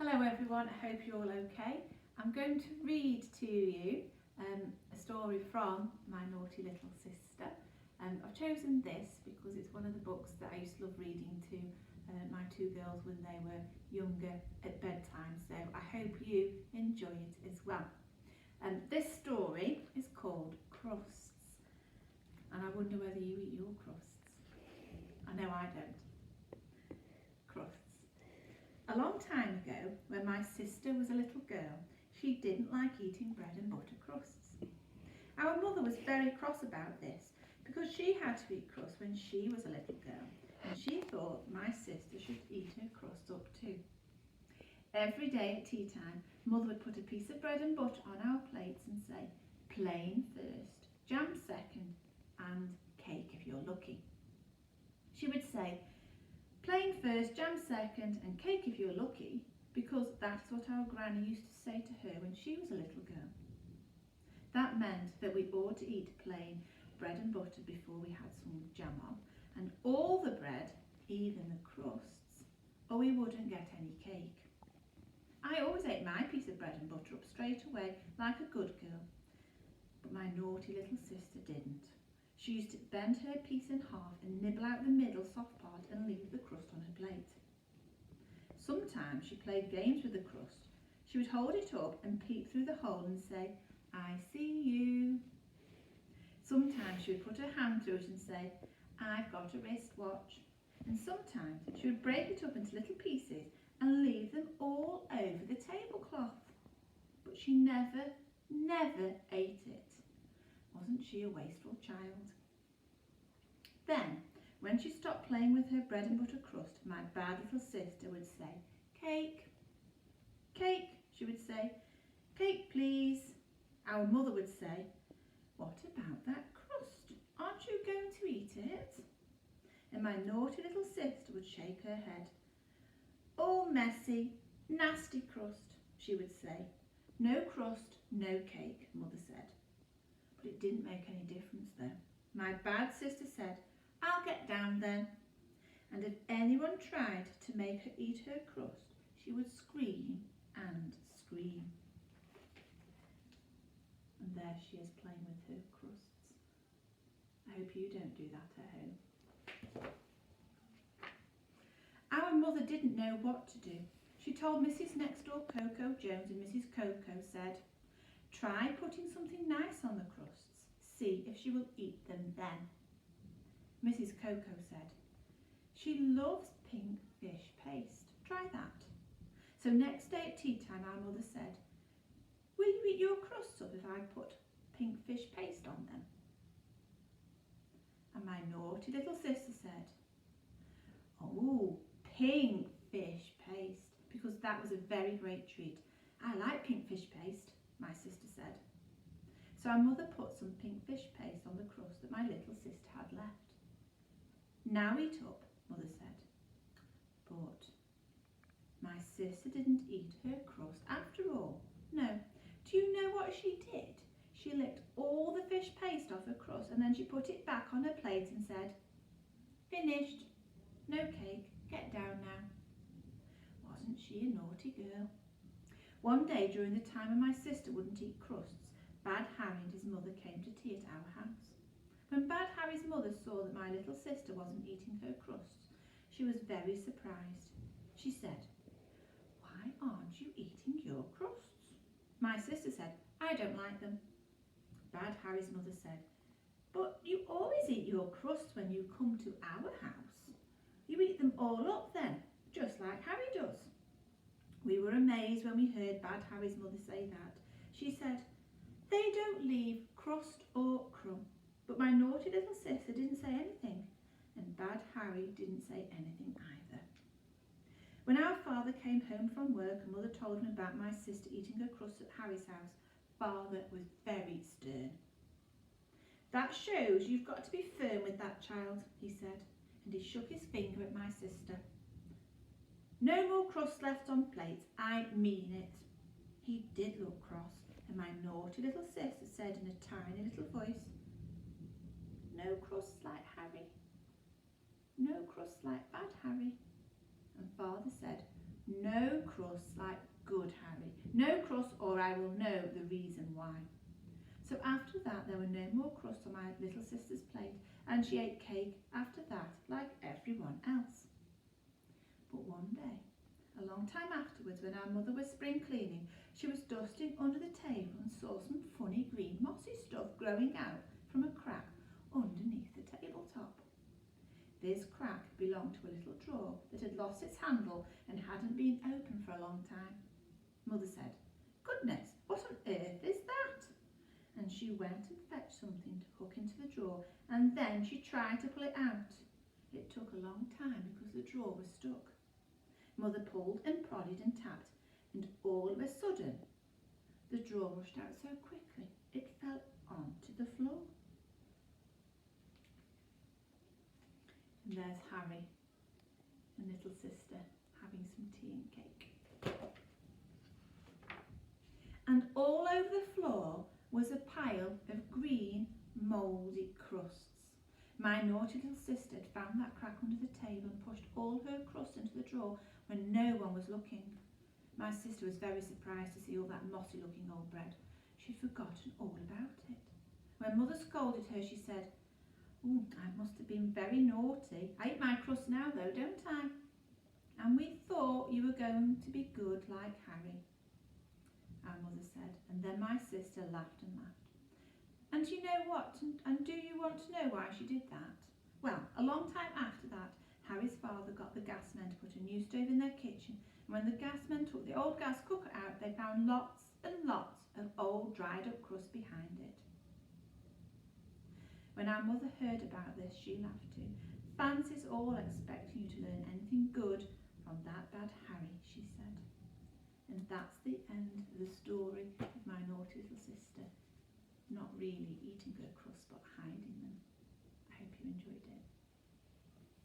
Hello everyone, I hope you're all okay. I'm going to read to you a story from my naughty little sister. I've chosen this because it's one of the books that I used to love reading to my two girls when they were younger at bedtime, so I hope you enjoy it as well. This story is called Crusts, and I wonder whether you eat your crusts. I know I don't. Crusts. A long time ago, when my sister was a little girl, she didn't like eating bread and butter crusts. Our mother was very cross about this because she had to eat crusts when she was a little girl, and she thought my sister should eat her crust up too. Every day at tea time, Mother would put a piece of bread and butter on our plates and say, plain first, jam second, and cake if you're lucky. She would say, plain first, jam second, and cake if you're lucky, because that's what our granny used to say to her when she was a little girl. That meant that we ought to eat plain bread and butter before we had some jam on, and all the bread, even the crusts, or we wouldn't get any cake. I always ate my piece of bread and butter up straight away, like a good girl, but my naughty little sister didn't. She used to bend her piece in half and nibble out the middle soft part and leave the crust on her plate. Sometimes she played games with the crust. She would hold it up and peep through the hole and say, I see you. Sometimes she would put her hand through it and say, I've got a wristwatch. And sometimes she would break it up into little pieces and leave them all over the tablecloth. But she never ate it. Wasn't she a wasteful child? Then, when she stopped playing with her bread and butter crust, my bad little sister would say, cake, cake, she would say, cake please. Our mother would say, what about that crust? Aren't you going to eat it? And my naughty little sister would shake her head. All messy, nasty crust, she would say. No crust, no cake, Mother said. But it didn't make any difference though. My bad sister said, I'll get down then. And if anyone tried to make her eat her crust, she would scream and scream. And there she is playing with her crusts. I hope you don't do that at home. Our mother didn't know what to do. She told Mrs. Next Door Coco Jones, and Mrs. Coco said, try putting something nice on the crusts. See if she will eat them then. Mrs. Coco said, she loves pink fish paste. Try that. So next day at tea time our mother said, will you eat your crusts up if I put pink fish paste on them? And my naughty little sister said, oh, pink fish paste, because that was a very great treat. I like pink fish paste, my sister said. So our mother put some pink fish paste on the crust that my little sister had left. Now eat up, Mother said. But my sister didn't eat her crust after all. No. Do you know what she did? She licked all the fish paste off her crust and then she put it back on her plate and said, finished. No cake. Get down now. Wasn't she a naughty girl? One day during the time when my sister wouldn't eat crusts, Bad Harry and his mother came to tea at our house. When Bad Harry's mother saw that my little sister wasn't eating her crusts, she was very surprised. She said, why aren't you eating your crusts? My sister said, I don't like them. Bad Harry's mother said, but you always eat your crusts when you come to our house. You eat them all up then, just like Harry does. We were amazed when we heard Bad Harry's mother say that. She said, they don't leave crust or crumb. But my naughty little sister didn't say anything, and Bad Harry didn't say anything either. When our father came home from work and Mother told him about my sister eating her crust at Harry's house, Father was very stern. That shows you've got to be firm with that child, he said, and he shook his finger at my sister. No more crust left on plates, I mean it. He did look cross, and my naughty little sister said in a tiny little voice, no crusts like Harry. No crusts like Bad Harry. And Father said, no crust like good Harry. No crust or I will know the reason why. So after that there were no more crusts on my little sister's plate, and she ate cake after that like everyone else. But one day, a long time afterwards, when our mother was spring cleaning, she was dusting under the table and saw some funny green mossy stuff growing out from a crack underneath the tabletop. This crack belonged to a little drawer that had lost its handle and hadn't been opened for a long time. Mother said, "Goodness, what on earth is that?" And she went and fetched something to hook into the drawer, and then she tried to pull it out. It took a long time because the drawer was stuck. Mother pulled and prodded and tapped, and all of a sudden, the drawer rushed out so quickly it fell onto the floor. And there's Harry and little sister having some tea and cake. And all over the floor was a pile of green, mouldy crusts. My naughty little sister had found that crack under the table and pushed all her crusts into the drawer when no one was looking. My sister was very surprised to see all that mossy-looking old bread. She'd forgotten all about it. When Mother scolded her, she said, "Oh, I must have been very naughty. I eat my crust now, though, don't I? And we thought you were going to be good like Harry," our mother said, and then my sister laughed and laughed. And you know what? And do you want to know why she did that? Well, a long time after that, Harry's father got the gas men to put a new stove in their kitchen, and when the gas men took the old gas cooker out, they found lots and lots of old dried up crust behind it. When our mother heard about this, she laughed too. "Fancy's all expecting you to learn anything good from that bad Harry," she said. And that's the end of the story of my naughty little sister. Not really eating her crust, but hiding them.